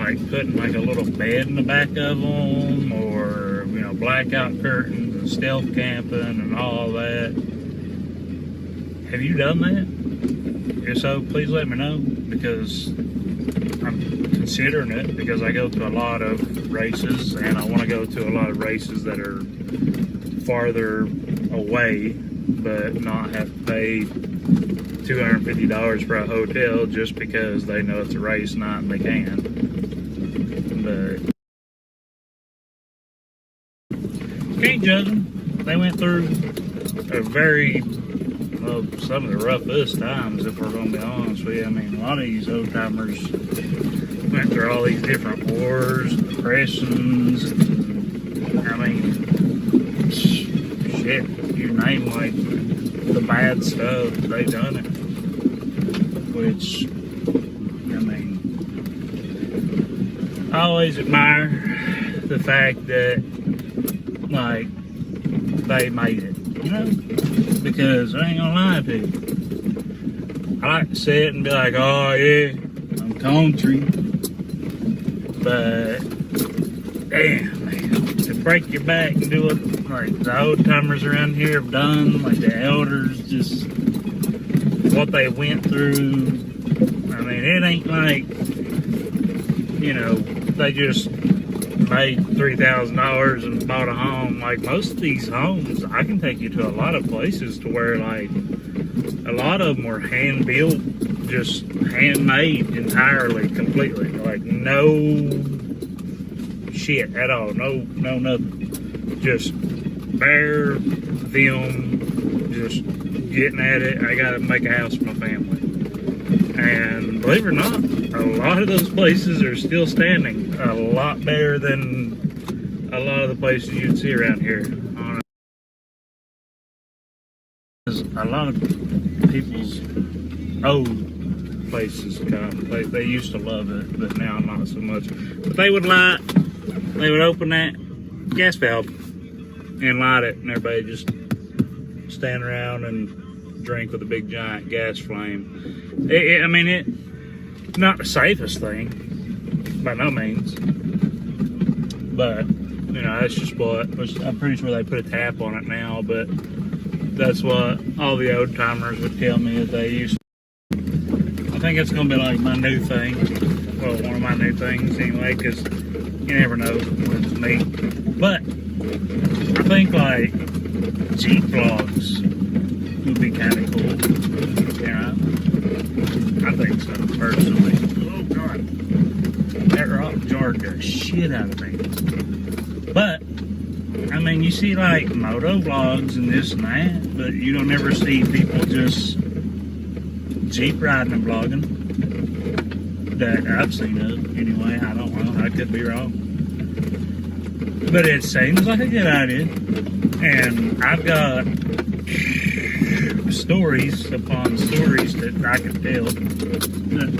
like putting like a little bed in the back of them, or you know, blackout curtains and stealth camping and all that. Have you done that? If so, please let me know, because I'm considering it, because I go to a lot of races and I want to go to a lot of races that are farther away, but not have to pay $250 for a hotel just because they know it's a race night and they can. But can't judge them. They went through a very, well, some of the roughest times, if we're going to be honest with you. I mean, a lot of these old timers went through all these different wars, depressions, and, I mean, shit, you name like the bad stuff, they done it. Which, I mean, I always admire the fact that, like, they made it, you know? Because I ain't gonna lie to you, I like to sit and be like, oh yeah, I'm country, but damn, man, to break your back and do it like the old timers around here have done, like the elders, just what they went through. I mean, it ain't like, you know, they just made $3,000 and bought a home. Like most of these homes, I can take you to a lot of places to where like a lot of them were hand built, just handmade entirely, completely, like no shit at all, no nothing, just bare them just getting at it. I gotta make a house for my family. And believe it or not, a lot of those places are still standing, a lot better than a lot of the places you'd see around here. A lot of people's old places come, they used to love it, but now not so much. But they would open that gas valve and light it, and everybody just stand around and drink with a big giant gas flame. I mean, it's not the safest thing, by no means, but, you know, that's just what, I'm pretty sure they put a tap on it now, but that's what all the old timers would tell me that they used to. I think it's going to be like my new thing, well, one of my new things anyway, because you never know with me, but I think like Jeep vlogs would be kind of cool, you know? I think so, personally. Oh God, that rock jarred the shit out of me. But I mean, you see like moto vlogs and this and that, but you don't ever see people just Jeep riding and vlogging. That I've seen of, anyway. I don't know, I could be wrong. But it seems like a good idea. And I've got stories upon stories that I can tell.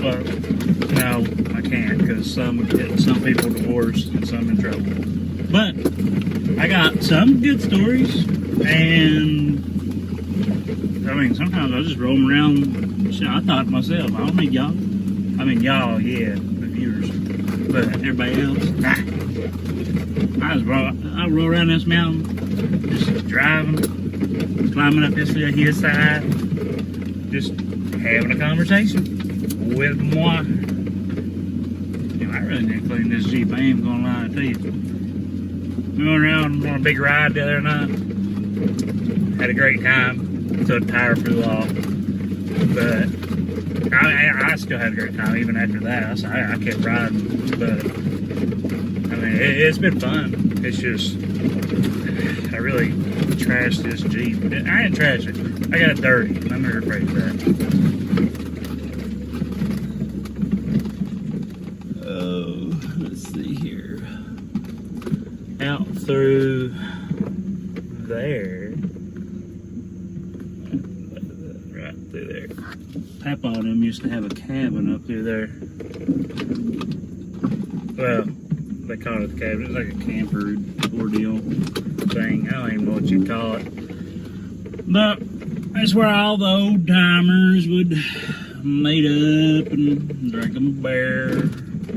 But no, I can't, because some would get some people divorced and some in trouble. But I got some good stories, and I mean, sometimes I just roll them around. Shit, I thought to myself, I don't need y'all. I mean, y'all, yeah, the viewers, but everybody else, nah. I roll around this mountain, just driving, climbing up this little hillside, just having a conversation with moi. You know, I really need to clean this Jeep. I ain't gonna lie to you. We went around on a big ride the other night. Had a great time until the tire flew off. But I still had a great time even after that. I kept riding. But I mean, it's been fun. It's just, I really trashed this Jeep. I didn't trash it. I got it dirty. Let me rephrase that. Oh, let's see here. Out through there. Right through there. Papa and them used to have a cabin up through there. Well, they call it a cabin. It's like a camper ordeal thing. I don't even know what you call it. But that's where all the old timers would meet up and drink them a beer,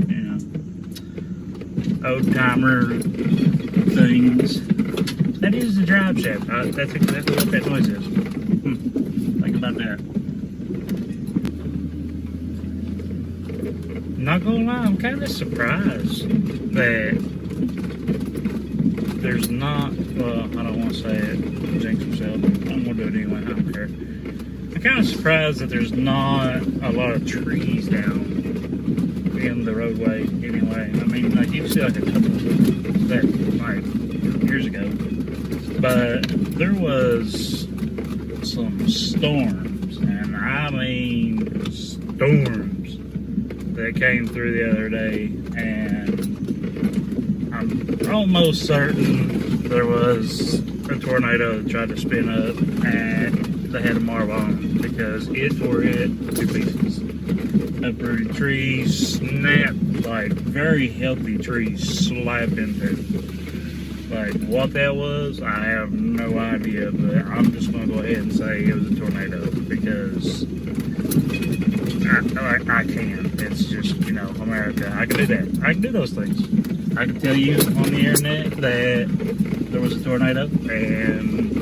you know. old timer things. That is the drive shaft. That's exactly what that noise is. Think about that. Not gonna lie, I'm kind of surprised that there's not, well, I don't want to say it, jinx myself, I'm gonna do it anyway, I don't care. I'm kind of surprised that there's not a lot of trees down in the roadway anyway. I mean, like, you see like a couple that, like, years ago, but there was some storms, and I mean storms, that came through the other day, and I'm almost certain there was a tornado that tried to spin up at the head of Marvon, because it tore it to pieces. Uprooted trees, snapped, like very healthy trees slapped into. Like what that was, I have no idea, but I'm just gonna go ahead and say it was a tornado, because I can. It's just, you know, America. I can do that. I can do those things. I can tell you on the internet that there was a tornado, and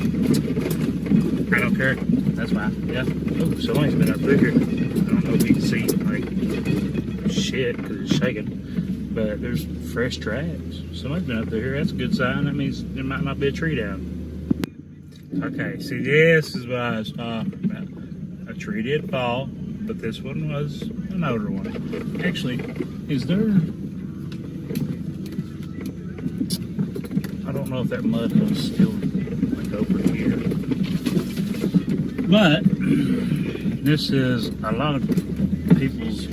I don't care. That's fine. Yeah. Oh, somebody's been up through here. I don't know if you can see, like, shit, because it's shaking. But there's fresh tracks. Somebody's been up through here. That's a good sign. That means there might not be a tree down. Okay, see, this is what I was talking about. A tree did fall, but this one was an older one. Actually, is there... I don't know if that mud hill's still, like, over here. But this is a lot of people's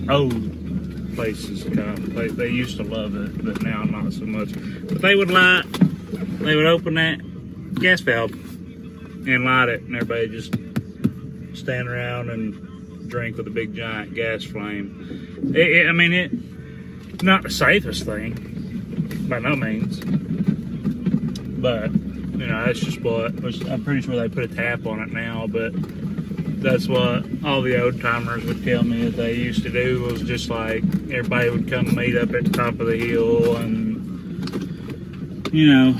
old places. They used to love it, but now not so much. But they would open that gas valve and light it, and everybody just stand around and drink with a big giant gas flame. I mean, it's not the safest thing, by no means. But, you know, that's just what, I'm pretty sure they put a tap on it now, but that's what all the old timers would tell me that they used to do, was just like, everybody would come meet up at the top of the hill and, you know,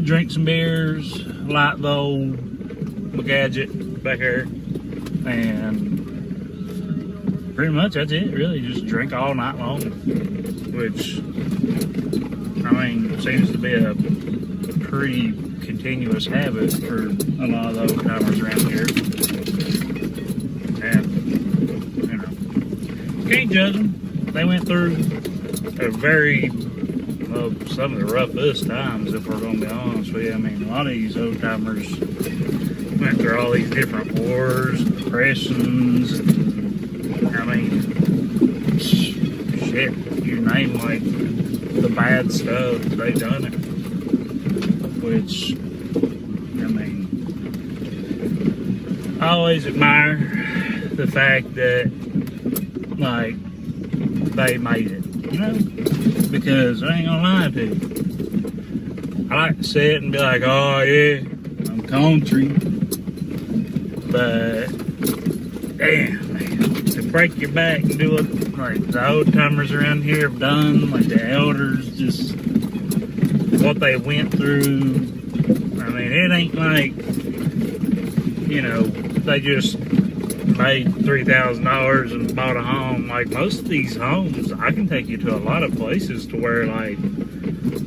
drink some beers, light the old gadget back here, and pretty much that's it, really. Just drink all night long, which, I mean, seems to be a pretty continuous habit for a lot of the old timers around here. And, you know, can't judge them. They went through a very, well, some of the roughest times, if we're going to be honest with you. I mean, a lot of these old timers went through all these different wars, depressions, I mean, shit, you name, like, the bad stuff, they done it. Which, I mean, I always admire the fact that, like, they made it, you know? Because I ain't gonna lie to you, I like to sit and be like, oh yeah, I'm country, but damn, man, to break your back and do what, like, the old timers around here have done, like the elders, just what they went through. I mean, it ain't like, you know, they just made $3,000 and bought a home. Like, most of these homes, I can take you to a lot of places to where, like,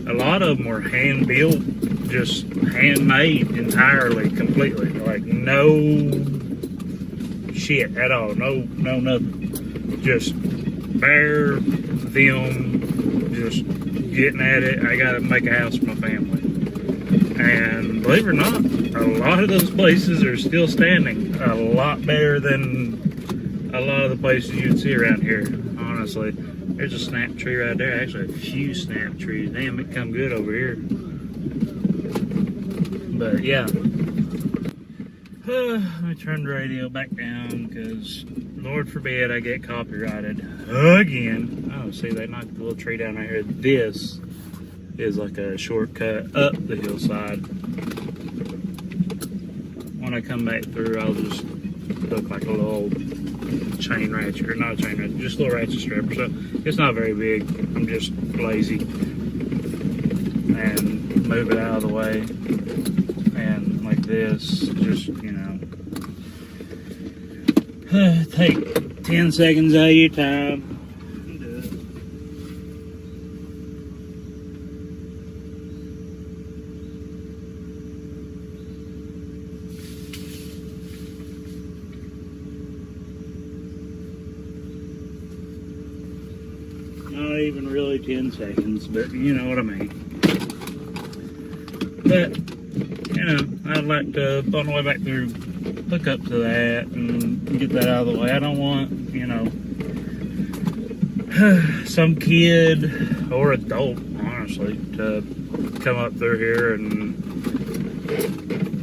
a lot of them were hand built, just handmade entirely, completely. Like, no shit at all, no nothing. Just bare them, just getting at it. I gotta make a house for my family. And believe it or not, a lot of those places are still standing. A lot better than a lot of the places you'd see around here, honestly. There's a snap tree right there. Actually, a few snap trees. Damn, it come good over here. But yeah. Let me turn the radio back down, because Lord forbid I get copyrighted again. Oh, see, they knocked the little tree down right here. This is like a shortcut up the hillside. When I come back through, I'll just hook like a little chain ratchet, or not a chain ratchet, just a little ratchet strapper. So it's not very big. I'm just lazy. And move it out of the way. And like this, just, you know, take 10 seconds out of your time. Not even really 10 seconds, but you know what I mean. But, you know, I'd like to, on the way back through, hook up to that and get that out of the way. I don't want, you know, some kid or adult, honestly, to come up through here and,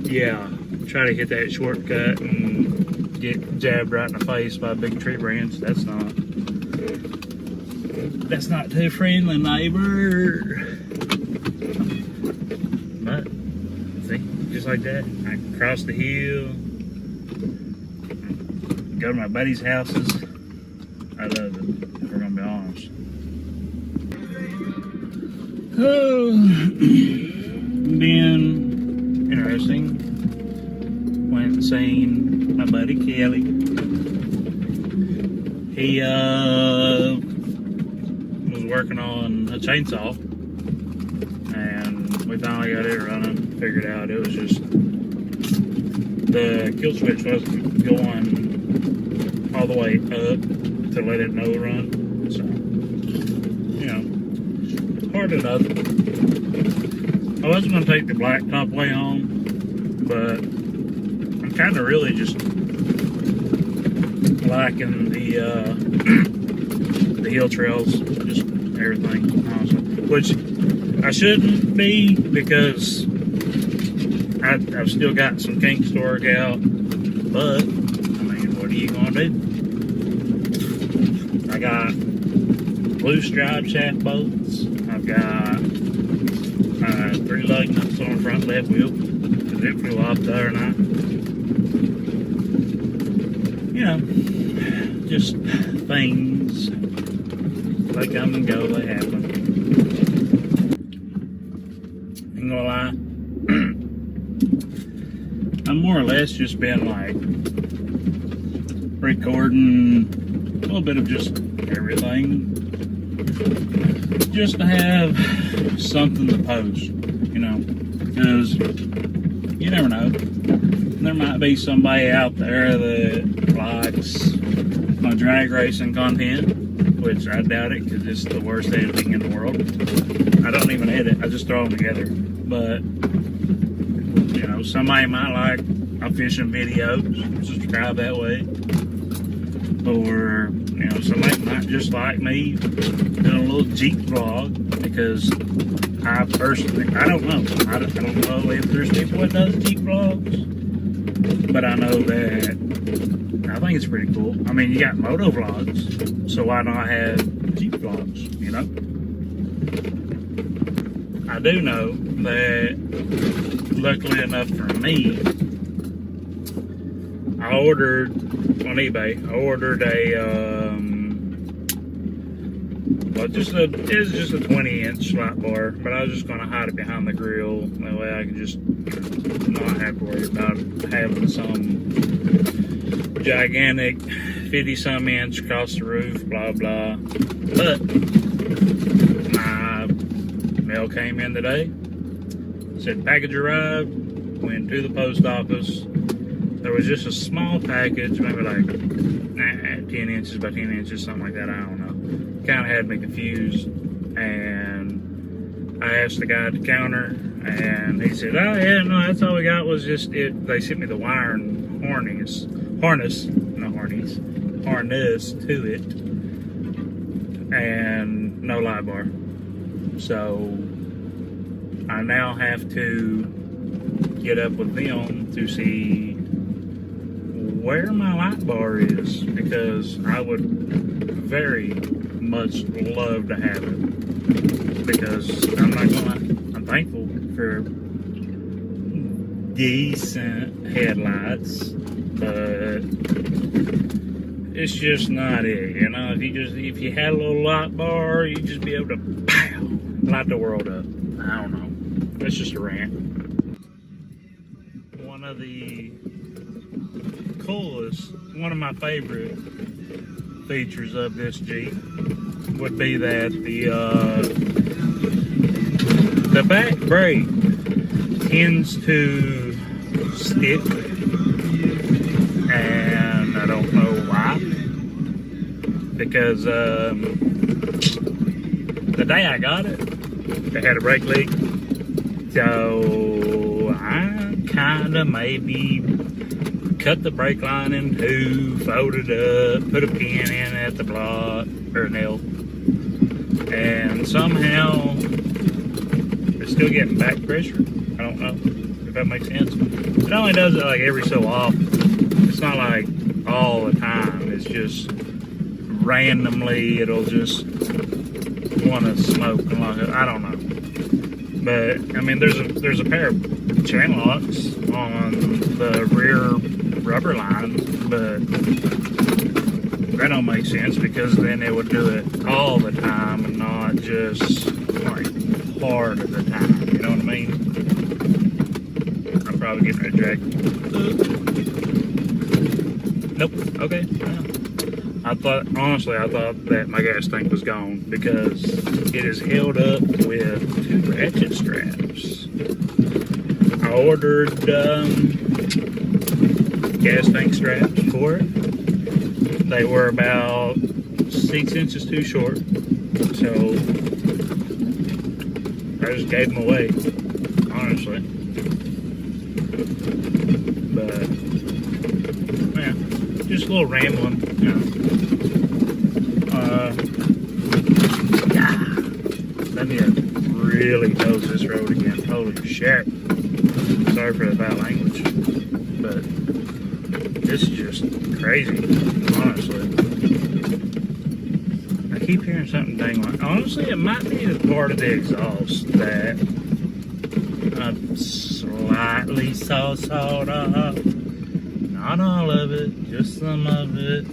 yeah, try to hit that shortcut and get jabbed right in the face by a big tree branch. That's not too friendly, neighbor. But see, just like that, I can cross the hill, go to my buddy's houses. I love it, if we're gonna be honest. Oh, been interesting. Went and seen my buddy Kelly. He was working on a chainsaw, and we finally got it running. Figured out it was just the kill switch wasn't going all the way up to let it no run. So, you know, hard enough. I was going to take the blacktop way home, but I'm kind of really just liking the hill trails, just everything, honestly. Which I shouldn't be, because I've still got some kinks to work out. But I mean, what are you gonna do? I got blue stripe shaft bolts. I've got 3 lug nuts on the front left wheel, because it flew off the other night. You know, just things, they come and go, they happen. Ain't gonna lie, I'm more or less just been like recording a little bit of just everything, just to have something to post, you know, because you never know. There might be somebody out there that likes my drag racing content, which I doubt it, because it's the worst editing in the world. I don't even edit, I just throw them together. But, you know, somebody might like my fishing videos, subscribe that way. Or, you know, somebody might just like me doing a little Jeep vlog, because I personally, I don't know if there's people that does Jeep vlogs, but I know that I think it's pretty cool. I mean, you got moto vlogs, so why not have Jeep vlogs, you know? I do know that, luckily enough for me, I ordered on eBay. I ordered it's just a 20-inch light bar, but I was just gonna hide it behind the grill. That way I could just not have to worry about having some gigantic 50-some inch across the roof, blah blah. But my mail came in today. Said package arrived. Went to the post office. There was just a small package, maybe like 10 inches by 10 inches, something like that. I don't know. Kind of had me confused. And I asked the guy at the counter, and he said, "Oh yeah, no, that's all we got was just it." They sent me the wire and harness to it, and no light bar. So I now have to get up with them to see where my light bar is, because I would very much love to have it, because I'm not gonna lie, I'm thankful for decent headlights, but it's just not it. You know, if you had a little light bar, you'd just be able to pow, light the world up. I don't know. That's just a rant. One of the coolest, one of my favorite features of this Jeep would be that the back brake tends to stick, and I don't know why, because the day I got it, they had a brake leak, so I kind of maybe cut the brake line in two, fold it up, put a pin in at the block, or nail, and somehow it's still getting back pressure. I don't know if that makes sense. It only does it like every so often. It's not like all the time. It's just randomly it'll just want to smoke and lock it. I don't know. But I mean, there's a pair of channel locks on the rear rubber line, but that don't make sense, because then it would do it all the time and not just like part of the time. You know what I mean? I'm probably getting a drag. Nope. Okay. Yeah. I thought that my gas tank was gone, because it is held up with 2 ratchet straps. I ordered gas tank straps for it. They were about 6 inches too short, so I just gave them away, honestly. But yeah, just a little rambling, you know. Let me really nose this road again. Holy shit! Sorry for the bad language, but this is just crazy, honestly. I keep hearing something dang like, honestly, it might be the part of the exhaust that I'm slightly sawed off. Not all of it, just some of it.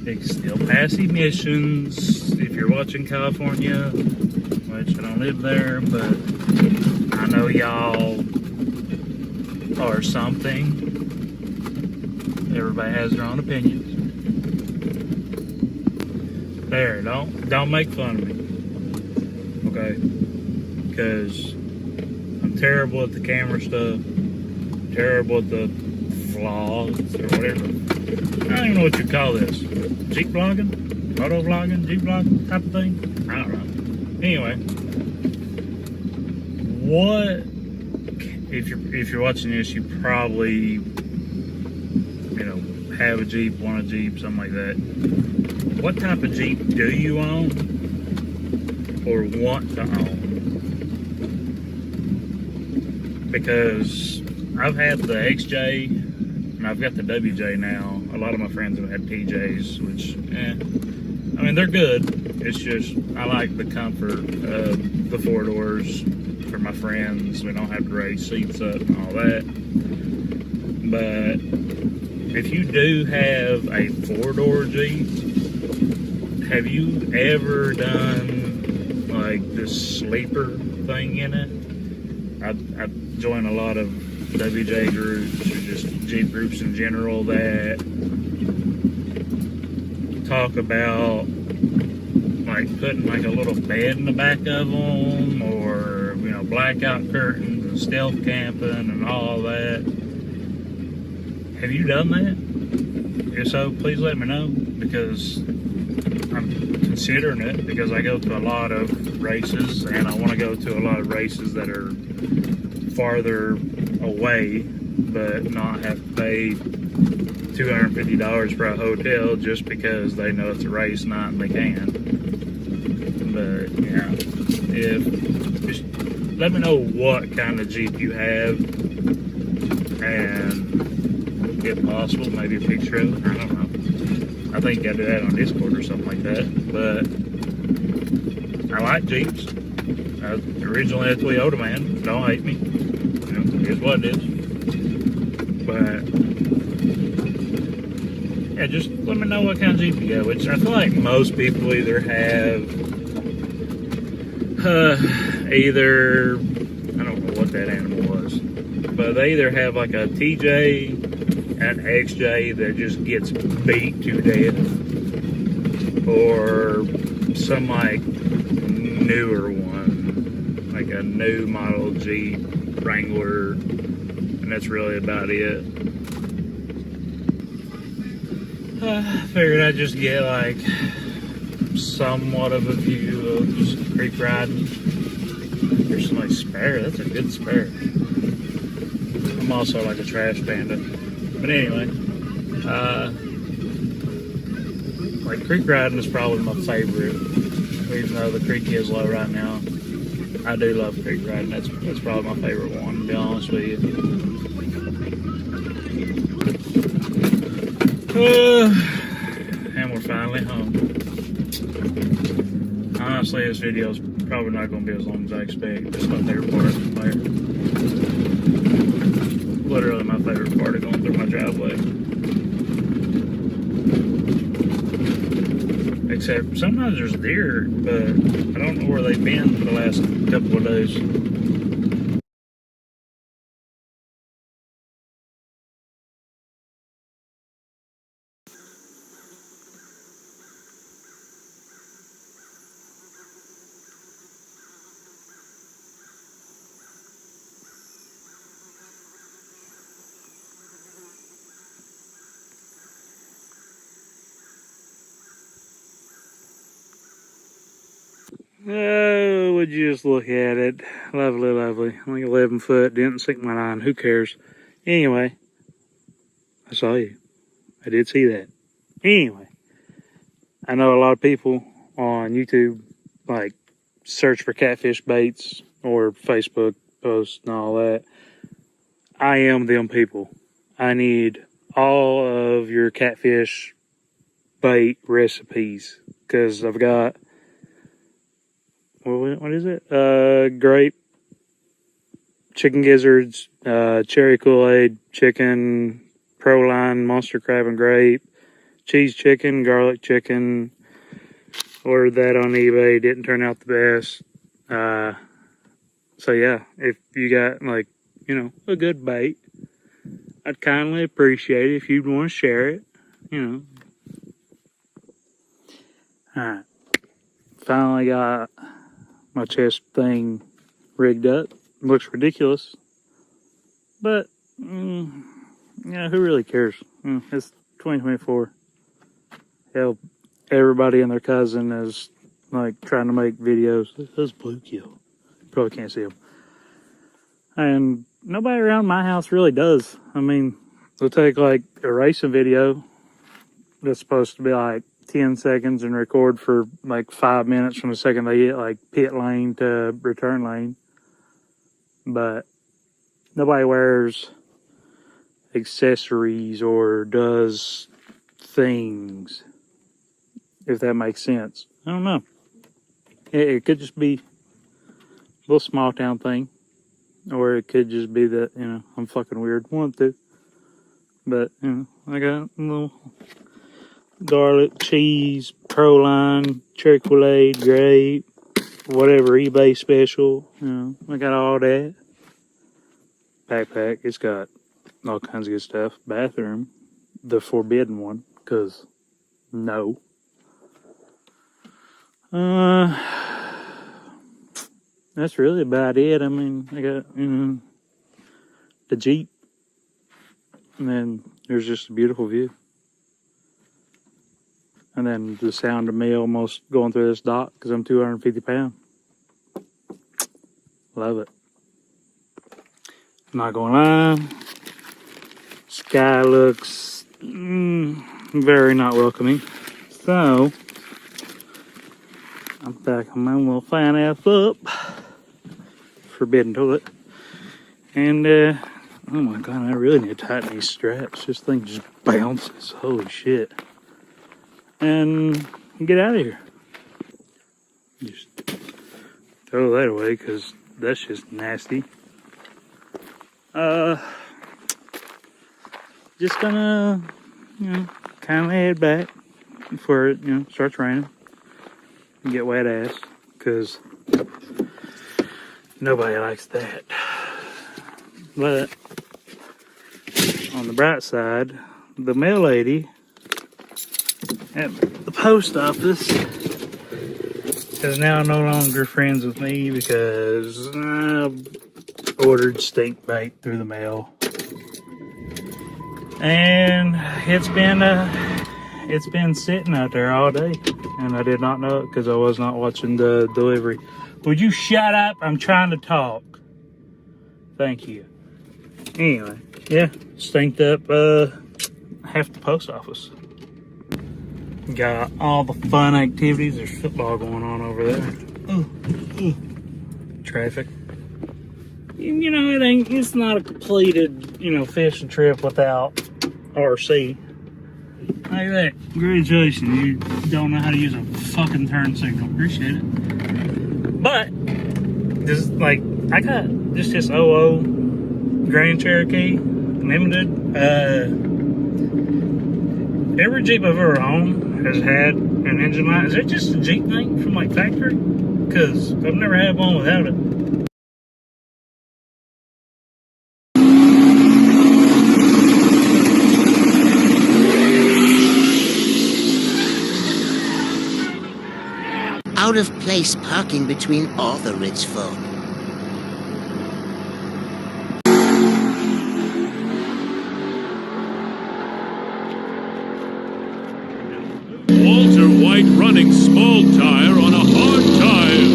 It can still pass emissions if you're watching California, which I don't live there, but I know y'all are something. Everybody has their own opinions. There, don't make fun of me, okay? Because I'm terrible at the camera stuff, terrible at the vlogs or whatever. I don't even know what you call this. Jeep vlogging? Photo vlogging? Jeep vlogging type of thing? I don't know. Anyway, what if you're watching this, you probably, you know, have a Jeep, want a Jeep, something like that. What type of Jeep do you own or want to own? Because I've had the XJ and I've got the WJ now. A lot of my friends have had TJs, which, I mean, they're good. It's just, I like the comfort of the 4 doors for my friends. We don't have to raise seats up and all that. But if you do have a 4-door Jeep, have you ever done like this sleeper thing in it? I've joined a lot of WJ groups or just Jeep groups in general that talk about like putting like a little bed in the back of them, or, you know, blackout curtains and stealth camping and all that. Have you done that? If so, please let me know, because I'm considering it, because I go to a lot of races and I want to go to a lot of races that are farther away, but not have to pay $250 for a hotel just because they know it's a race night and they can. But yeah, just let me know what kind of Jeep you have, and if possible, maybe a picture of it. I don't know. I think I do that on Discord or something like that. But I like Jeeps. I was originally a Toyota man. Don't hate me. You know, here's what it is. But yeah, just let me know what kind of Jeep you got. Which I feel like most people either have, either, I don't know what that animal was, but they either have like a TJ, an XJ that just gets beat to death, or some like newer one, like a new model Jeep Wrangler, and that's really about it. I figured I'd just get like somewhat of a view of just creek riding. There's some like spare. That's a good spare. I'm also like a trash panda. But anyway, like creek riding is probably my favorite. Even though the creek is low right now, I do love creek riding. That's probably my favorite one, to be honest with you. And we're finally home. Honestly, this video is probably not going to be as long as I expect. That's my favorite part of the literally my favorite part of going through my driveway. Except sometimes there's deer, but I don't know where they've been for the last couple of days. Oh, would you just look at it? Lovely, lovely. Only 11 foot, didn't sink my line. Who cares? Anyway, I saw you. I did see that. Anyway, I know a lot of people on YouTube, like, search for catfish baits or Facebook posts and all that. I am them people. I need all of your catfish bait recipes because I've got, what is it? Grape, chicken gizzards, cherry Kool-Aid, chicken, Proline, monster crab and grape, cheese chicken, garlic chicken. Ordered that on eBay, didn't turn out the best. So yeah, if you got like, you know, a good bait, I'd kindly appreciate it if you'd want to share it, you know. Alright, finally got my chest thing rigged up. Looks ridiculous, but yeah, who really cares? It's 2024. Hell, everybody and their cousin is like trying to make videos. That's bluegill. Probably can't see them. And nobody around my house really does. I mean, they'll take like a racing video that's supposed to be like 10 seconds and record for like 5 minutes from the second they hit like pit lane to return lane. But nobody wears accessories or does things, if that makes sense. I don't know. It could just be a little small town thing, or it could just be that, you know, I'm fucking weird. One, two. But, you know, I got a little garlic, cheese, Proline, cherry Kool-Aid, grape, whatever eBay special. You know, I got all that. Backpack, it's got all kinds of good stuff. Bathroom, the forbidden one, because no. That's really about it. I mean, I got, you know, the Jeep, and then there's just a beautiful view. And then the sound of me almost going through this dock because I'm 250 pounds. Love it. Not gonna lie, sky looks very not welcoming. So, I'm back on my little fine ass up. Forbidden toilet. And, oh my god, I really need to tighten these straps. This thing just bounces. Holy shit. And get out of here. Just throw that away because that's just nasty. Just gonna, you know, kind of head back before it, starts raining. And get wet ass, because nobody likes that. But on the bright side, the mail lady at the post office is now no longer friends with me because I ordered stink bait through the mail, and it's been sitting out there all day, and I did not know it because I was not watching the delivery. Would you shut up? I'm trying to talk. Thank you. Anyway, yeah, stinked up half the post office. Got all the fun activities. There's football going on over there. Traffic. It's not a completed, fishing trip without RC. Look at that. Congratulations. You don't know how to use a fucking turn signal. Appreciate it. But, I got just this 00 Grand Cherokee Limited. Every Jeep I've ever owned has had an engine light. Is that just a Jeep thing from factory? Because I've never had one without it. Out of place parking between all the rich folk. Walter White running small tire on a hard tire.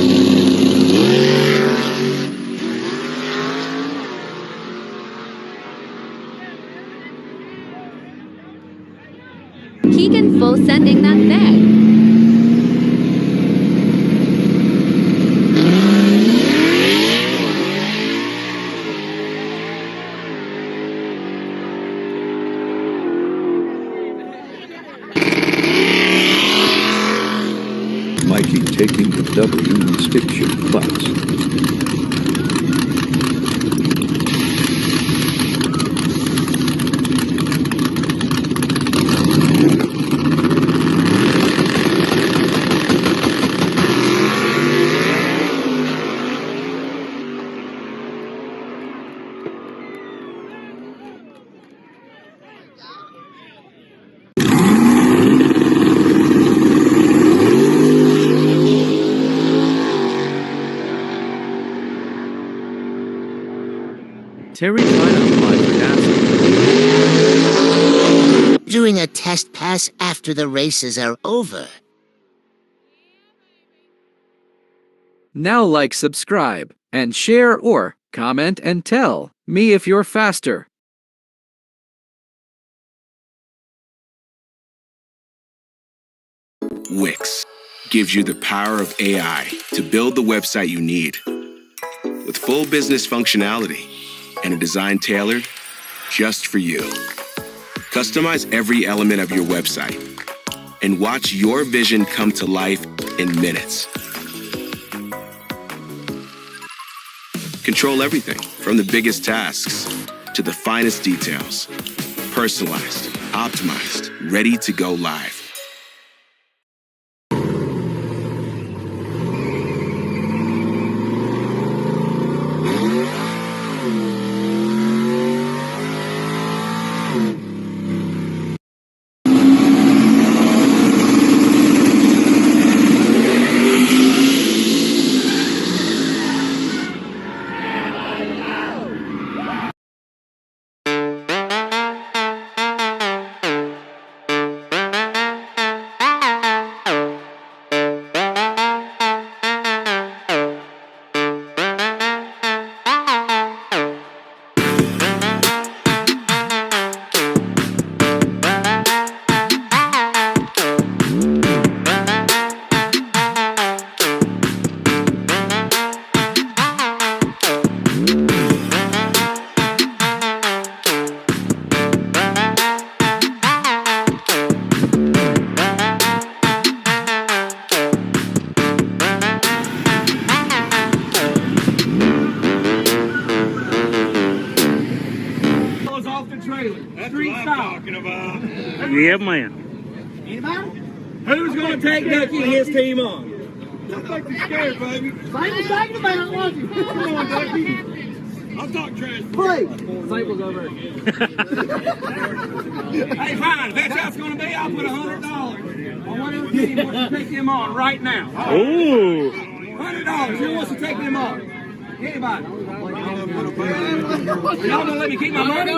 Keegan full sending that there. Mikey taking the W in stick shift class. Terry tried to apply for NASA. Doing a test pass after the races are over. Now like, subscribe, and share or comment and tell me if you're faster. Wix gives you the power of AI to build the website you need. With full business functionality and a design tailored just for you. Customize every element of your website and watch your vision come to life in minutes. Control everything from the biggest tasks to the finest details. Personalized, optimized, ready to go live. Street style. Yeah, man. Anybody? Who's going to take Ducky and his team on? Don't make me scared, baby. Saible's talking about it, won't you? Come on, Ducky. I'll talk trash. Please. Saible's over. Hey, fine. If that's how it's going to be, I'll put $100 on whatever team wants to take them on right now. Ooh. $100. Who wants to take them on? Anybody? Y'all gonna let me keep my money?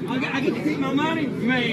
I get to keep my money? Man.